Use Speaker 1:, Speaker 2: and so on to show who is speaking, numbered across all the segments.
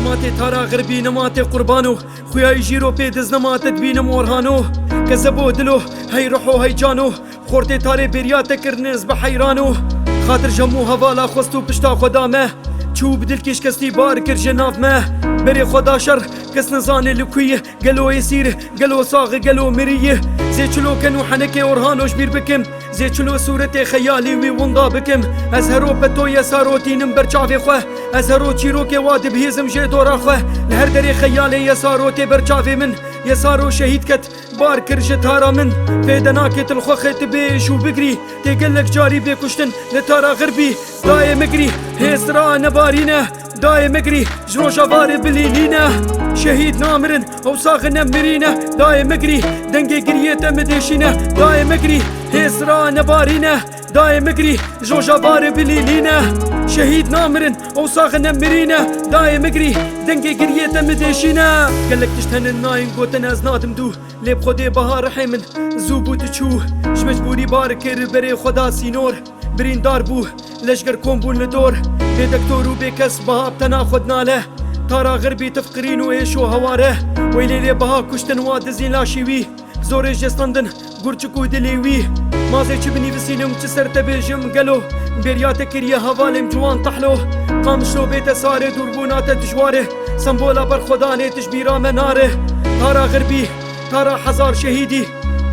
Speaker 1: نماتي تارا غربي نماتي قربانو خوياي جيرو بيدز نماتي دبين مورهانو كذبو دلو هاي روحو هاي جانو خورتي تاري برياتي كرنز بحيرانو خاطر جمو هوالا خستو بشتا خدامه چو بدل کش کستی بار کر جناب ما بری خدا شر کس نزانه لکویه گلو یسیر گلو ساغ گلو مریه زی چلو کنو حنکه اورهانوش بیر بکم زی چلو صورت خیالی وی وندا بکم از هرو پتو یساروتی نمبر چاوی خواه از هرو چیرو که واد بهیزم جه دورا خواه لهر دری خیالی یساروتی بر چاوی من يسارو شهيد كت بار كرجة تارا من فيدناكت الخوخت بيش وبقري تقلك جاري بيكشتن لتارا غربي داي مقري هيسرا نبارينا داي مقري جرو شفاري بليلينا شهيد نامرن او ساغنا مرينا داي مقري دنجي قريتا مديشينا داي مقري هيسرا نبارينا داي مقري جو شفاري بليلينا شهيد نامرن او ساغنا مرينا داي مقري دنجي قريتا مديشينا قالك تشتهن الناين قوتن از نادم دو لب خودي بهار حيمن زوبو تشوه جمجبوري باركر بري خدا سينور برين دار بو لشقر كومبون لدور بي دكتور وبي كس بها بتناخدنا له تارا غربي تفقرين وايشو هواره ويلي بها كشتن وادزين لاشيوي زوري جستندن قرچكو دليوي مازي چبني بسينم تسرت بيجم قالو بريات كريه هوالم جوان طحلو قامشو بيت ساري دوربونات دجواره سمبولا بر خداني تشبيرا مناره تارا غربي تارا حزار شهيدي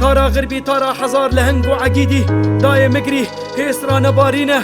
Speaker 1: تارا غربي تارا حزار لهنگ وعقيدي داي مقري هيسرا نبارينه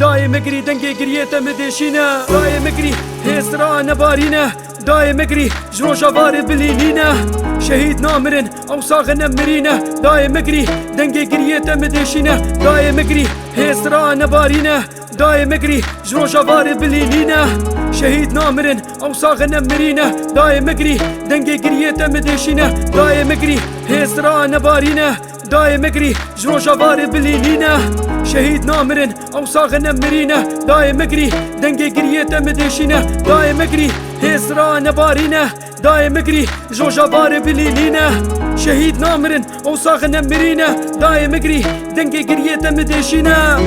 Speaker 1: داي مقري دنگي قريتا مديشينا داي مقري هيسرا نبارينه داي مقري جرو شفار بليلينا شهيد نامرن او ساغنا مرينا داي مقري دنگي قريتا مديشينا داي مقري هيسرا نبارينه داي مقري جرو شفار بليلينا شهيد نامرن او ساغنا مرينا داي مقري دنگي قريتا مديشينا داي مقري هيسرا نبارينه داي مقري جرو شفار بليلينا شهيد نامرن او ساغنا مرينا داي مقري دنگي قريتا مديشينا داي مقري هيسرا نبارينه داي مقري جو شفار بليلينا شهيد نامرن او ساغنا مرينا داي مقري دنگي قريتا مديشينا